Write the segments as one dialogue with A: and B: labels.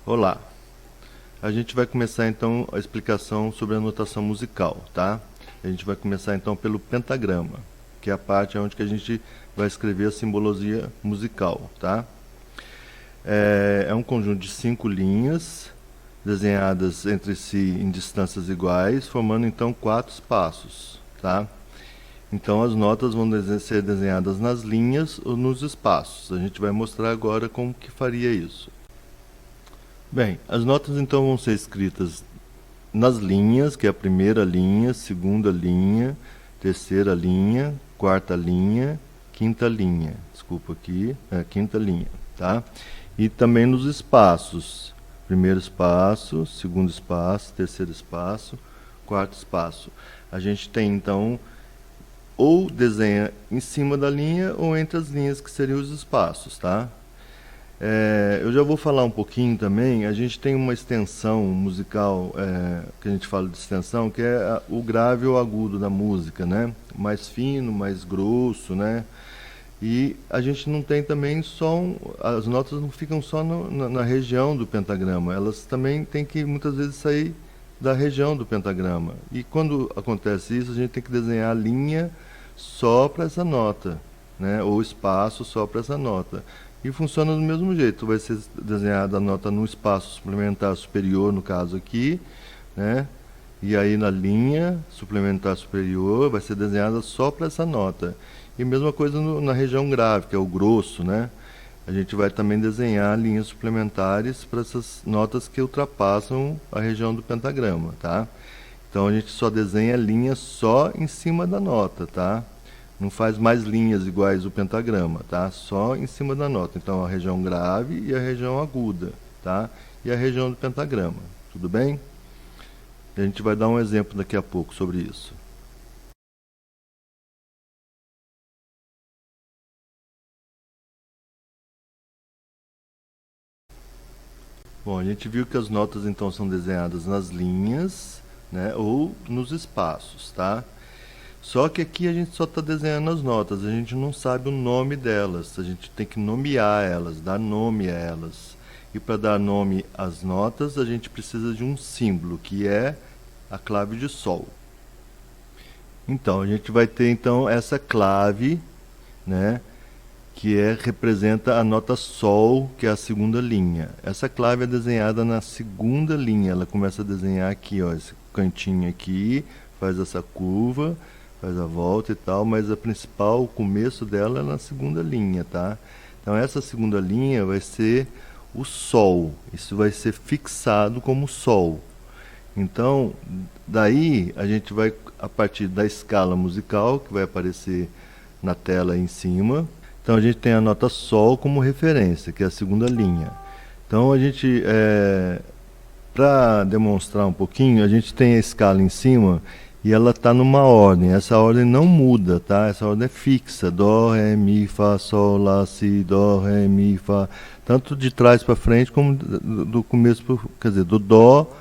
A: Olá, a gente vai começar então a explicação sobre a notação musical, tá? A gente vai começar então pelo pentagrama, que é a parte onde que a gente vai escrever a simbologia musical, tá? É um conjunto de 5 linhas desenhadas entre si em distâncias iguais, formando então 4 espaços, tá? Então as notas vão ser desenhadas nas linhas ou nos espaços. A gente vai mostrar agora como que faria isso. Bem, as notas então vão ser escritas nas linhas, que é a primeira linha, segunda linha, terceira linha, quarta linha, quinta linha. Desculpa aqui, quinta linha, tá? E também nos espaços. Primeiro espaço, segundo espaço, terceiro espaço, quarto espaço. A gente tem então ou desenha em cima da linha ou entre as linhas, que seriam os espaços, tá? Eu já vou falar um pouquinho também. A gente tem uma extensão musical, que a gente fala de extensão, que é o grave ou agudo da música, né? Mais fino, mais grosso, né? E a gente não tem também só as notas não ficam só na região do pentagrama, elas também têm que muitas vezes sair da região do pentagrama. E quando acontece isso, a gente tem que desenhar a linha só para essa nota, né? Ou espaço só para essa nota. E funciona do mesmo jeito, vai ser desenhada a nota no espaço suplementar superior, no caso aqui, né? E aí na linha suplementar superior vai ser desenhada só para essa nota. E mesma coisa na região grave, que é o grosso, né? A gente vai também desenhar linhas suplementares para essas notas que ultrapassam a região do pentagrama, tá? Então a gente só desenha linhas só em cima da nota, tá? Não faz mais linhas iguais ao pentagrama, tá? Só em cima da nota. Então a região grave e a região aguda, tá? E a região do pentagrama, tudo bem? A gente vai dar um exemplo daqui a pouco sobre isso. Bom, a gente viu que as notas então são desenhadas nas linhas, né, ou nos espaços, tá? Só que aqui a gente só está desenhando as notas, a gente não sabe o nome delas, a gente tem que nomear elas, dar nome a elas. E para dar nome às notas, a gente precisa de um símbolo, que é a clave de Sol. Então, a gente vai ter então essa clave, né, que representa a nota Sol, que é a segunda linha. Essa clave é desenhada na segunda linha, ela começa a desenhar aqui, ó, esse cantinho aqui, faz essa curva, faz a volta e tal, mas a principal, o começo dela é na segunda linha, tá? Então essa segunda linha vai ser o Sol, isso vai ser fixado como Sol. Então, daí a gente vai, a partir da escala musical, que vai aparecer na tela aí em cima. Então a gente tem a nota Sol como referência, que é a segunda linha. Então a gente, para demonstrar um pouquinho, a gente tem a escala em cima e ela está numa ordem. Essa ordem não muda, tá? Essa ordem é fixa. Dó, Ré, Mi, Fá, Sol, Lá, Si, Dó, Ré, Mi, Fá. Tanto de trás para frente como do começo, quer dizer, do Dó,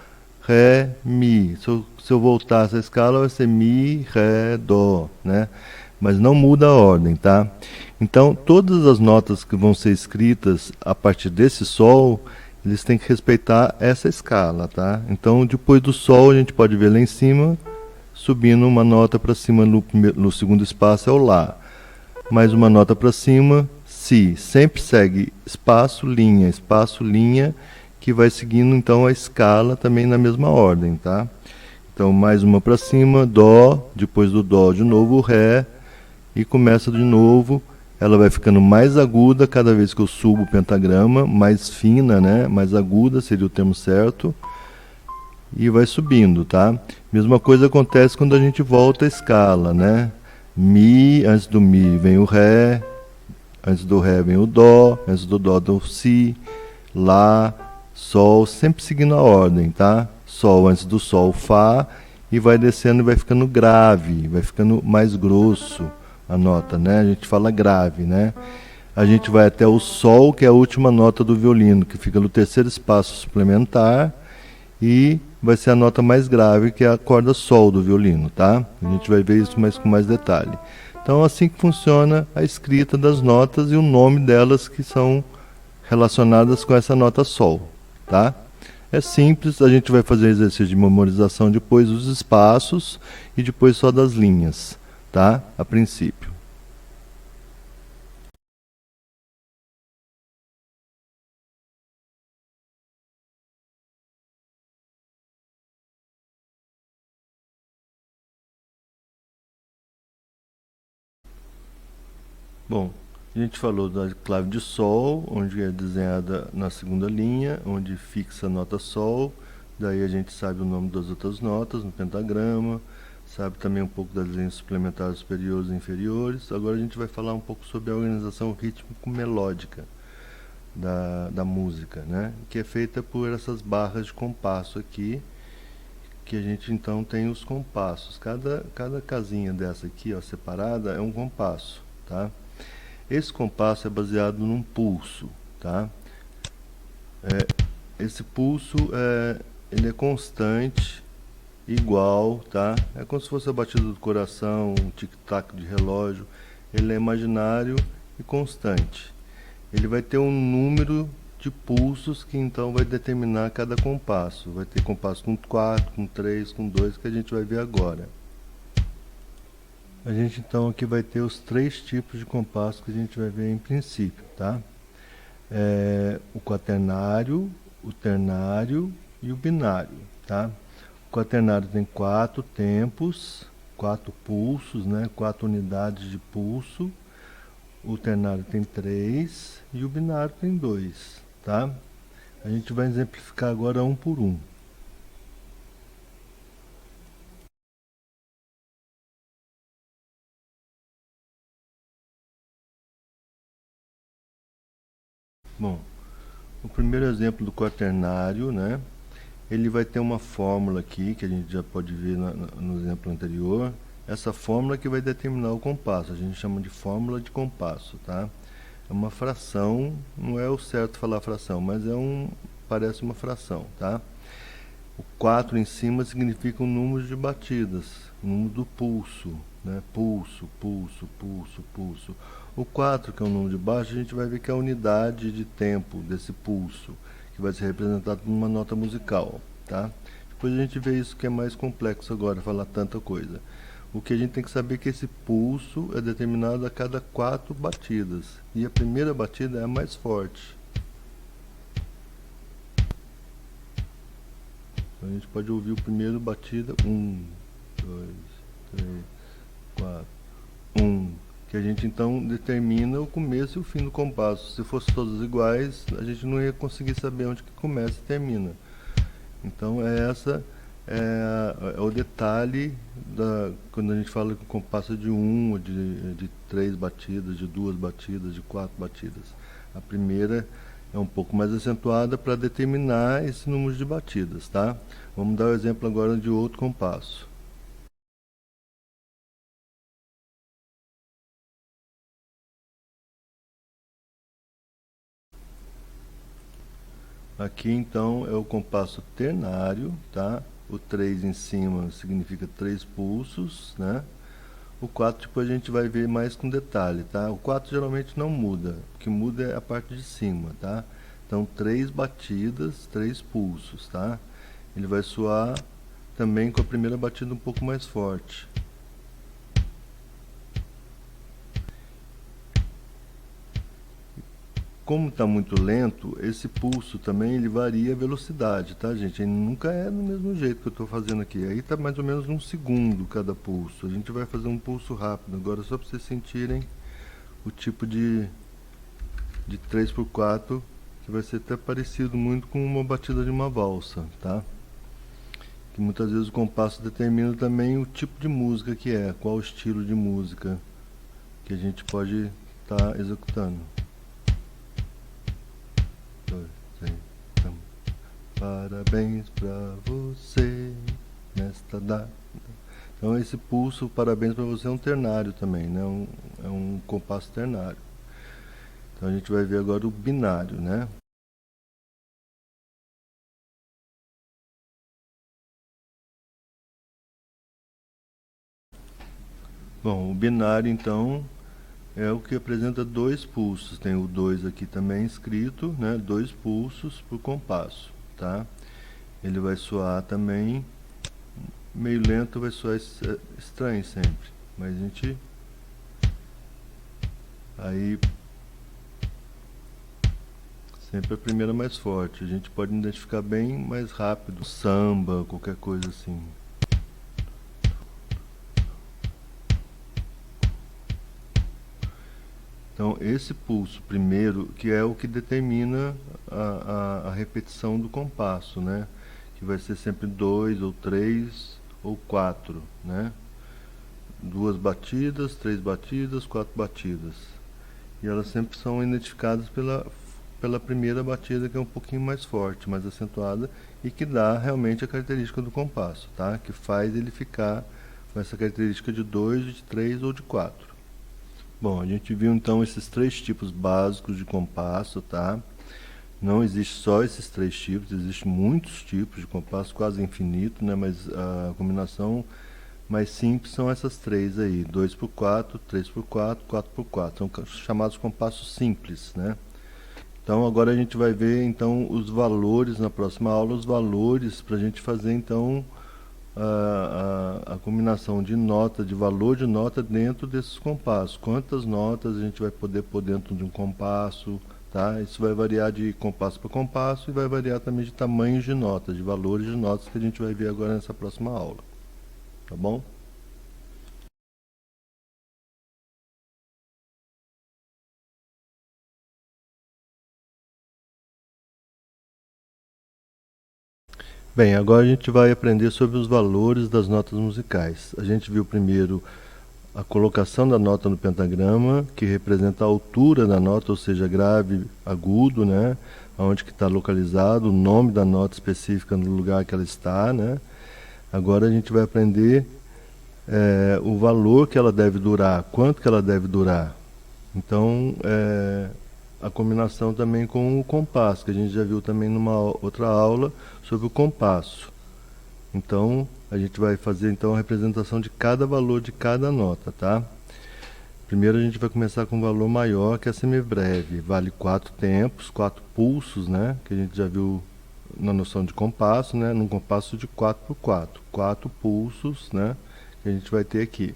A: Ré, Mi. Se eu voltar essa escala vai ser Mi, Ré, Dó, né? Mas não muda a ordem, tá? Então, todas as notas que vão ser escritas a partir desse Sol, eles têm que respeitar essa escala, tá? Então, depois do Sol, a gente pode ver lá em cima, subindo uma nota para cima no segundo espaço é o Lá. Mais uma nota para cima, Si. Sempre segue espaço, linha, que vai seguindo então a escala também na mesma ordem, tá? Então, mais uma para cima, Dó, depois do Dó de novo Ré, e começa de novo. Ela vai ficando mais aguda cada vez que eu subo o pentagrama, mais fina, né? Mais aguda seria o termo certo. E vai subindo, tá? Mesma coisa acontece quando a gente volta a escala, né? Mi, antes do Mi vem o Ré, antes do Ré vem o Dó, antes do Dó do Si, Lá, Sol, sempre seguindo a ordem, tá? Sol antes do Sol, Fá, e vai descendo e vai ficando grave, vai ficando mais grosso a nota, né? A gente fala grave, né? A gente vai até o Sol, que é a última nota do violino, que fica no terceiro espaço suplementar, e vai ser a nota mais grave, que é a corda Sol do violino, tá? A gente vai ver isso com mais detalhe. Então, assim que funciona a escrita das notas e o nome delas que são relacionadas com essa nota Sol. tá? É simples, a gente vai fazer exercício de memorização depois dos espaços e depois só das linhas, tá? A princípio. Bom, a gente falou da clave de Sol, onde é desenhada na segunda linha, onde fixa a nota Sol. Daí a gente sabe o nome das outras notas no pentagrama, sabe também um pouco das linhas suplementares superiores e inferiores. Agora a gente vai falar um pouco sobre a organização rítmico-melódica da música, né? Que é feita por essas barras de compasso aqui, que a gente então tem os compassos. Cada casinha dessa aqui, ó, separada, é um compasso, tá? Esse compasso é baseado num pulso, tá? Esse pulso ele é constante, igual, tá? É como se fosse a batida do coração, um tic-tac de relógio. Ele é imaginário e constante. Ele vai ter um número de pulsos que então vai determinar cada compasso. Vai ter compasso com 4, com 3, com 2, que a gente vai ver agora. A gente então aqui vai ter os três tipos de compasso que a gente vai ver em princípio, tá? O quaternário, o ternário e o binário, tá? O quaternário tem 4 tempos, 4 pulsos, né? 4 unidades de pulso. O ternário tem 3 e o binário tem 2, tá? A gente vai exemplificar agora um por um. Bom, o primeiro exemplo do quaternário, né? Ele vai ter uma fórmula aqui, que a gente já pode ver no exemplo anterior. Essa fórmula que vai determinar o compasso, a gente chama de fórmula de compasso, tá? É uma fração, não é o certo falar fração, mas parece uma fração, tá? O 4 em cima significa o número de batidas, o número do pulso, né? Pulso, pulso, pulso, pulso. O 4, que é o número de baixo, a gente vai ver que é a unidade de tempo desse pulso, que vai ser representado numa nota musical, tá? Depois a gente vê isso que é mais complexo agora, falar tanta coisa. O que a gente tem que saber é que esse pulso é determinado a cada 4 batidas, e a primeira batida é a mais forte. Então a gente pode ouvir o primeiro batida, 1, 2, 3, 4, 1, que a gente então determina o começo e o fim do compasso. Se fossem todos iguais, a gente não ia conseguir saber onde que começa e termina. Então é o detalhe quando a gente fala que o compasso é de 1, de 3 batidas, de 2 batidas, de 4 batidas. A primeira é um pouco mais acentuada para determinar esse número de batidas, tá? Vamos dar o exemplo agora de outro compasso. Aqui então é o compasso ternário, tá? O 3 em cima significa 3 pulsos, né? O 4 depois a gente vai ver mais com detalhe, tá? O 4 geralmente não muda, o que muda é a parte de cima, tá? Então 3 batidas, 3 pulsos, tá? Ele vai soar também com a primeira batida um pouco mais forte. Como está muito lento, esse pulso também ele varia a velocidade, tá, gente? Ele nunca é do mesmo jeito que eu estou fazendo aqui. Aí está mais ou menos 1 segundo cada pulso. A gente vai fazer um pulso rápido agora só para vocês sentirem o tipo de 3x4, que vai ser até parecido muito com uma batida de uma valsa, tá? Que muitas vezes o compasso determina também o tipo de música que é, qual estilo de música que a gente pode estar executando. 2, 3, então. Parabéns pra você nesta data. Então esse pulso, parabéns pra você, é um ternário também, né? É um compasso ternário. Então a gente vai ver agora o binário, né? Bom, o binário então é o que apresenta 2 pulsos. Tem o 2 aqui também escrito, né? 2 pulsos por compasso. tá? Ele vai soar também meio lento, vai soar estranho sempre, mas a gente aí sempre a primeira mais forte. A gente pode identificar bem mais rápido, samba, qualquer coisa assim. Então, esse pulso primeiro, que é o que determina a repetição do compasso, né? Que vai ser sempre 2 ou 3 ou 4, né? 2 batidas, 3 batidas, 4 batidas. E elas sempre são identificadas pela primeira batida, que é um pouquinho mais forte, mais acentuada, e que dá realmente a característica do compasso, tá? Que faz ele ficar com essa característica de 2, de 3 ou de 4. Bom, a gente viu então esses três tipos básicos de compasso, tá? Não existe só esses três tipos, existem muitos tipos de compasso, quase infinito, né? Mas a combinação mais simples são essas três aí, 2x4, 3x4, 4x4. São chamados compassos simples, né? Então agora a gente vai ver então os valores na próxima aula, os valores para a gente fazer então a combinação de nota, de valor de nota dentro desses compassos. Quantas notas a gente vai poder pôr dentro de um compasso, tá? Isso vai variar de compasso para compasso e vai variar também de tamanhos de notas, de valores de notas que a gente vai ver agora nessa próxima aula, tá bom? Bem, agora a gente vai aprender sobre os valores das notas musicais. A gente viu primeiro a colocação da nota no pentagrama, que representa a altura da nota, ou seja, grave, agudo, né? Onde que está localizado, o nome da nota específica no lugar que ela está, né? Agora a gente vai aprender o valor que ela deve durar, quanto que ela deve durar. Então, a combinação também com o compasso, que a gente já viu também numa outra aula sobre o compasso. Então, a gente vai fazer então a representação de cada valor de cada nota, tá? Primeiro a gente vai começar com um valor maior, que é a semibreve. Vale 4 tempos, 4 pulsos, né? Que a gente já viu na noção de compasso, né? Num compasso de 4x4. 4 pulsos, né? Que a gente vai ter aqui.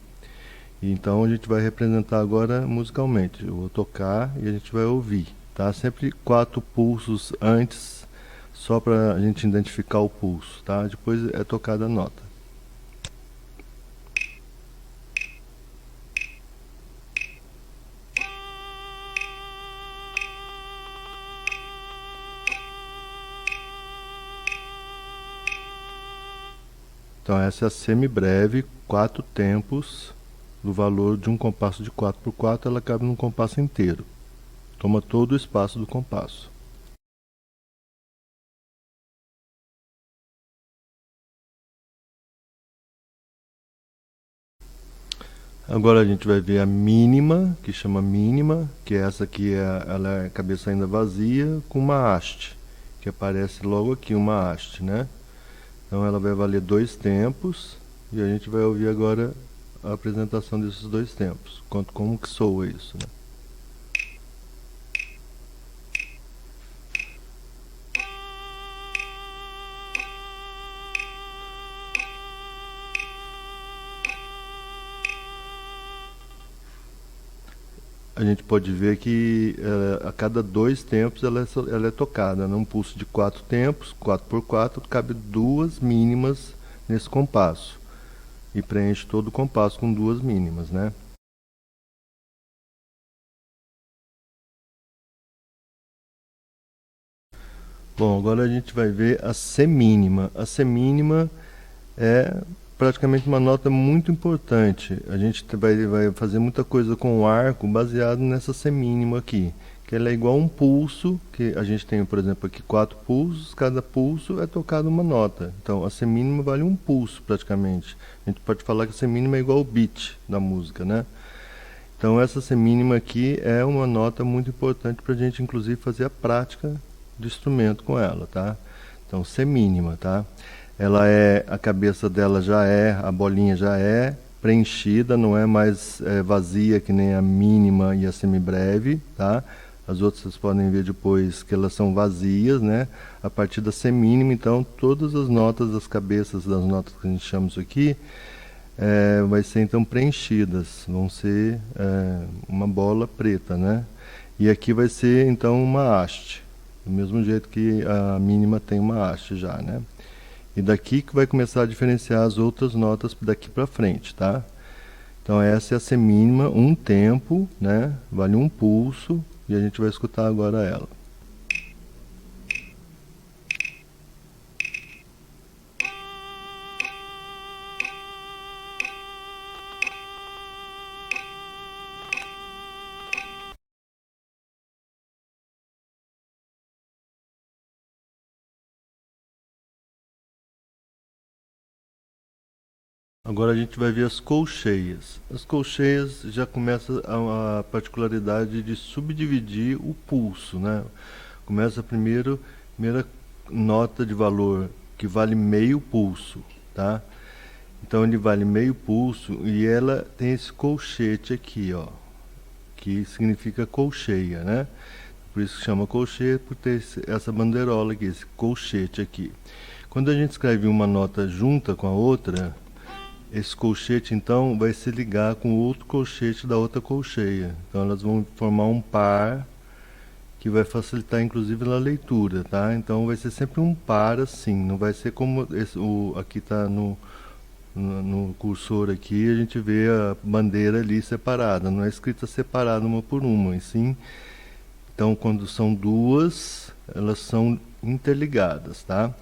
A: E então a gente vai representar agora musicalmente. Eu vou tocar e a gente vai ouvir, tá? Sempre 4 pulsos antes, só para a gente identificar o pulso, tá? Depois é tocada a nota. Então essa é a semibreve, 4 tempos, do valor de um compasso de 4x4, ela cabe num compasso inteiro. Toma todo o espaço do compasso. Agora a gente vai ver a mínima, que chama mínima, que é essa aqui, ela é cabeça ainda vazia, com uma haste, que aparece logo aqui, uma haste, né? Então ela vai valer 2 tempos, e a gente vai ouvir agora a apresentação desses 2 tempos, como que soa isso, né? A gente pode ver que a cada 2 tempos ela é tocada. Num pulso de 4 tempos, 4x4, cabe 2 mínimas nesse compasso. E preenche todo o compasso com 2 mínimas, né? Bom, agora a gente vai ver a semínima. A semínima é praticamente uma nota muito importante. A gente vai fazer muita coisa com o arco baseado nessa semínima aqui, que ela é igual a um pulso, que a gente tem, por exemplo, aqui 4 pulsos, cada pulso é tocado uma nota. Então a semínima vale um pulso praticamente. A gente pode falar que a semínima é igual ao beat da música, né? Então essa semínima aqui é uma nota muito importante para a gente, inclusive, fazer a prática do instrumento com ela, tá? Então semínima, tá? Ela a cabeça dela a bolinha já é preenchida, não é mais vazia que nem a mínima e a semibreve, tá? As outras vocês podem ver depois que elas são vazias, né? A partir da semínima, então, todas as notas, as cabeças das notas que a gente chama isso aqui, vai ser então preenchidas, vão ser uma bola preta, né? E aqui vai ser então uma haste, do mesmo jeito que a mínima tem uma haste já, né? E daqui que vai começar a diferenciar as outras notas daqui para frente, tá? Então essa é a semínima, um tempo, né? Vale um pulso e a gente vai escutar agora ela. Agora a gente vai ver as colcheias. As colcheias já começa a particularidade de subdividir o pulso, né? Começa primeira nota de valor que vale meio pulso, tá? Então ele vale meio pulso e ela tem esse colchete aqui, ó, que significa colcheia, né? Por isso que chama colcheia, por ter essa bandeirola aqui, esse colchete aqui. Quando a gente escreve uma nota junta com a outra, esse colchete então vai se ligar com o outro colchete da outra colcheia. Então elas vão formar um par que vai facilitar inclusive na leitura, tá? Então vai ser sempre um par assim, não vai ser como aqui está no cursor aqui, a gente vê a bandeira ali separada, não é escrita separada uma por uma, e sim, então quando são duas, elas são interligadas, tá?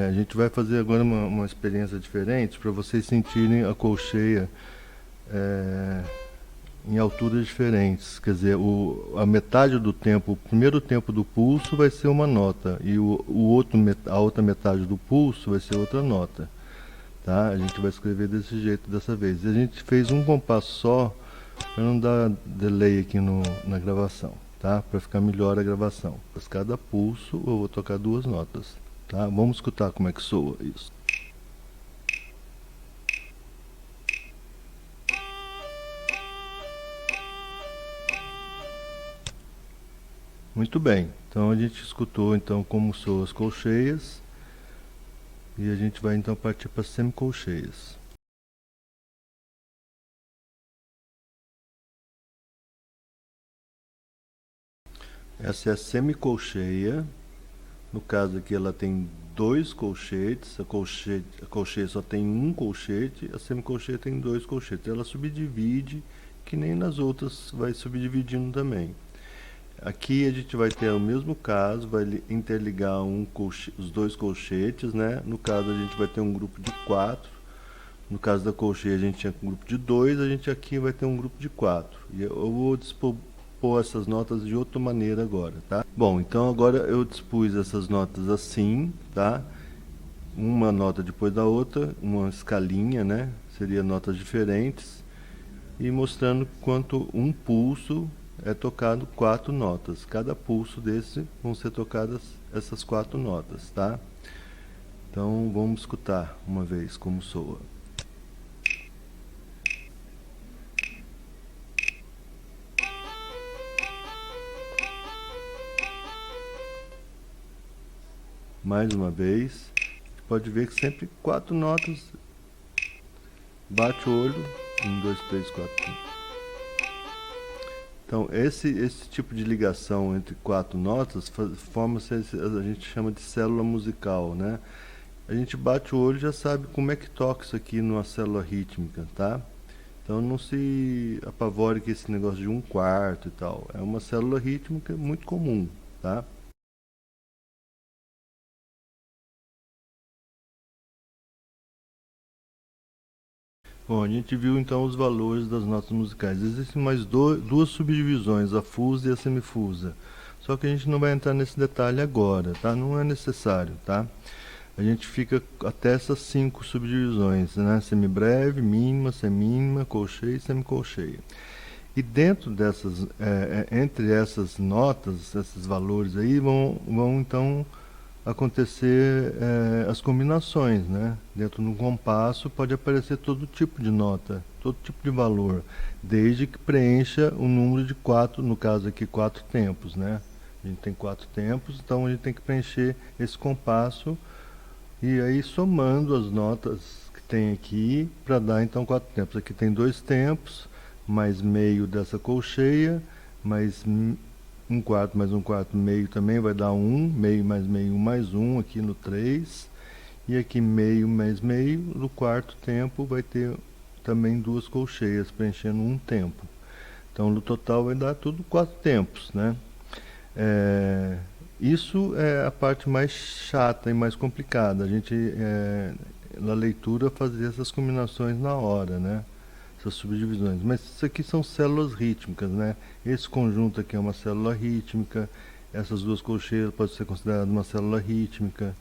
A: A gente vai fazer agora uma experiência diferente para vocês sentirem a colcheia em alturas diferentes. Quer dizer, a metade do tempo, o primeiro tempo do pulso vai ser uma nota e a outra metade do pulso vai ser outra nota. Tá? A gente vai escrever desse jeito dessa vez. E a gente fez um compasso só para não dar delay aqui na gravação, tá? Para ficar melhor a gravação. Mas cada pulso eu vou tocar duas notas. Tá? Vamos escutar como é que soa isso. Muito bem, então a gente escutou então como soam as colcheias e a gente vai então partir para as semicolcheias. Essa é a semicolcheia. No caso aqui ela tem dois colchetes, a colcheia só tem um colchete, a semicolcheia tem dois colchetes. Ela subdivide, que nem nas outras vai subdividindo também. Aqui a gente vai ter o mesmo caso, vai interligar os dois colchetes, né? No caso a gente vai ter um grupo de 4. No caso da colcheia a gente tinha um grupo de 2, a gente aqui vai ter um grupo de 4. E eu vou dispor essas notas de outra maneira agora, tá? Bom, então agora eu dispus essas notas assim, tá? Uma nota depois da outra, uma escalinha, né? Seria notas diferentes. E mostrando quanto um pulso é tocado 4 notas. Cada pulso desse vão ser tocadas essas 4 notas, tá? Então vamos escutar uma vez como soa. Mais uma vez, pode ver que sempre 4 notas, bate o olho, 1, 2, 3, 4, 5. Então esse tipo de ligação entre 4 notas forma-se, a gente chama de célula musical, né? A gente bate o olho e já sabe como é que toca isso aqui numa célula rítmica, tá? Então não se apavore com esse negócio de 1/4 e tal, é uma célula rítmica muito comum, tá? Bom, a gente viu então os valores das notas musicais. Existem mais duas subdivisões, a fusa e a semifusa. Só que a gente não vai entrar nesse detalhe agora, tá? Não é necessário, tá? A gente fica até essas 5 subdivisões, né? Semibreve, mínima, semínima, colcheia e semicolcheia. E dentro dessas, entre essas notas, esses valores aí, vão então acontecer as combinações, né? Dentro do compasso pode aparecer todo tipo de nota todo tipo de valor, desde que preencha o número de 4, no caso aqui 4 tempos, né? A gente tem 4 tempos, então a gente tem que preencher esse compasso e aí somando as notas que tem aqui para dar então 4 tempos. Aqui tem 2 tempos, mais meio dessa colcheia, mais um quarto mais um quarto meio também vai dar 1, meio mais 1 aqui no 3. E aqui meio mais meio, no quarto tempo vai ter também 2 colcheias preenchendo um tempo. Então no total vai dar tudo 4 tempos, né? Isso é a parte mais chata e mais complicada. A gente, na leitura, fazer essas combinações na hora, né? Essas subdivisões. Mas isso aqui são células rítmicas, né? Esse conjunto aqui é uma célula rítmica. Essas 2 colcheias podem ser consideradas uma célula rítmica.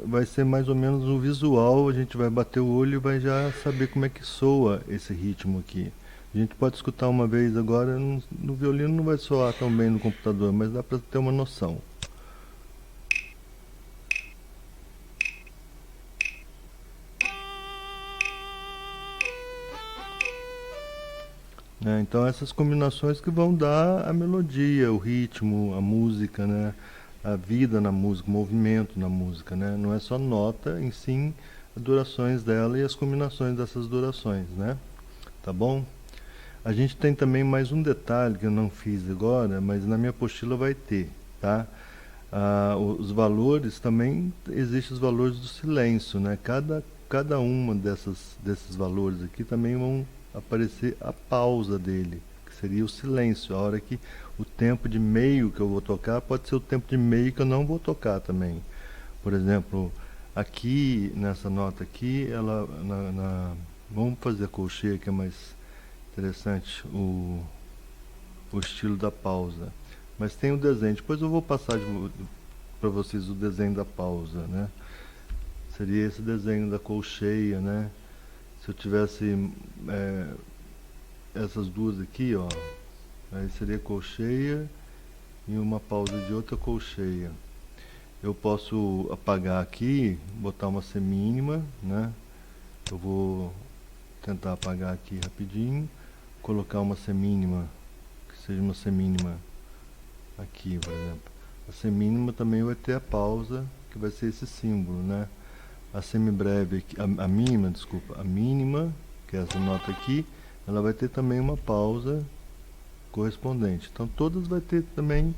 A: Vai ser mais ou menos um visual, a gente vai bater o olho e vai já saber como é que soa esse ritmo aqui. A gente pode escutar uma vez agora, no violino não vai soar tão bem no computador, mas dá para ter uma noção. Então essas combinações que vão dar a melodia, o ritmo, a música, né? A vida na música, o movimento na música, né? Não é só nota, em sim, as durações dela e as combinações dessas durações, né? Tá bom? A gente tem também mais um detalhe que eu não fiz agora, mas na minha apostila vai ter, tá? Os valores também, existem os valores do silêncio, né? Cada uma desses valores aqui também vão aparecer a pausa dele, que seria o silêncio, a hora que o tempo de meio que eu vou tocar pode ser o tempo de meio que eu não vou tocar também. Por exemplo, aqui nessa nota aqui, ela vamos fazer a colcheia que é mais interessante, o estilo da pausa. Mas tem o desenho, depois eu vou passar para vocês o desenho da pausa, né? Seria esse desenho da colcheia, né? Se eu tivesse essas duas aqui, ó, aí seria colcheia e uma pausa de outra colcheia. Eu posso apagar aqui, botar uma semínima, né? Eu vou tentar apagar aqui rapidinho, colocar uma semínima, que seja uma semínima aqui, por exemplo. A semínima também vai ter a pausa, que vai ser esse símbolo, né? A semibreve aqui, a mínima, desculpa, a mínima, que é essa nota aqui, ela vai ter também uma pausa correspondente. Então todas vai ter também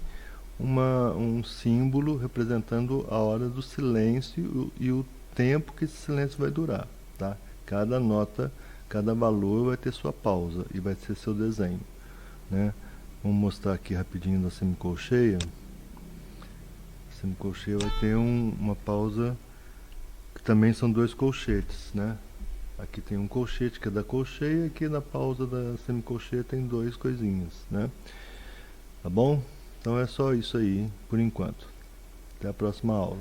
A: um símbolo representando a hora do silêncio e o tempo que esse silêncio vai durar, tá? Cada nota, cada valor vai ter sua pausa e vai ser seu desenho, né? Vamos mostrar aqui rapidinho da semicolcheia. A semicolcheia vai ter uma pausa que também são 2 colchetes, né? Aqui tem um colchete que é da colcheia, aqui na pausa da semicolcheia tem 2 coisinhas, né? Tá bom? Então é só isso aí por enquanto. Até a próxima aula.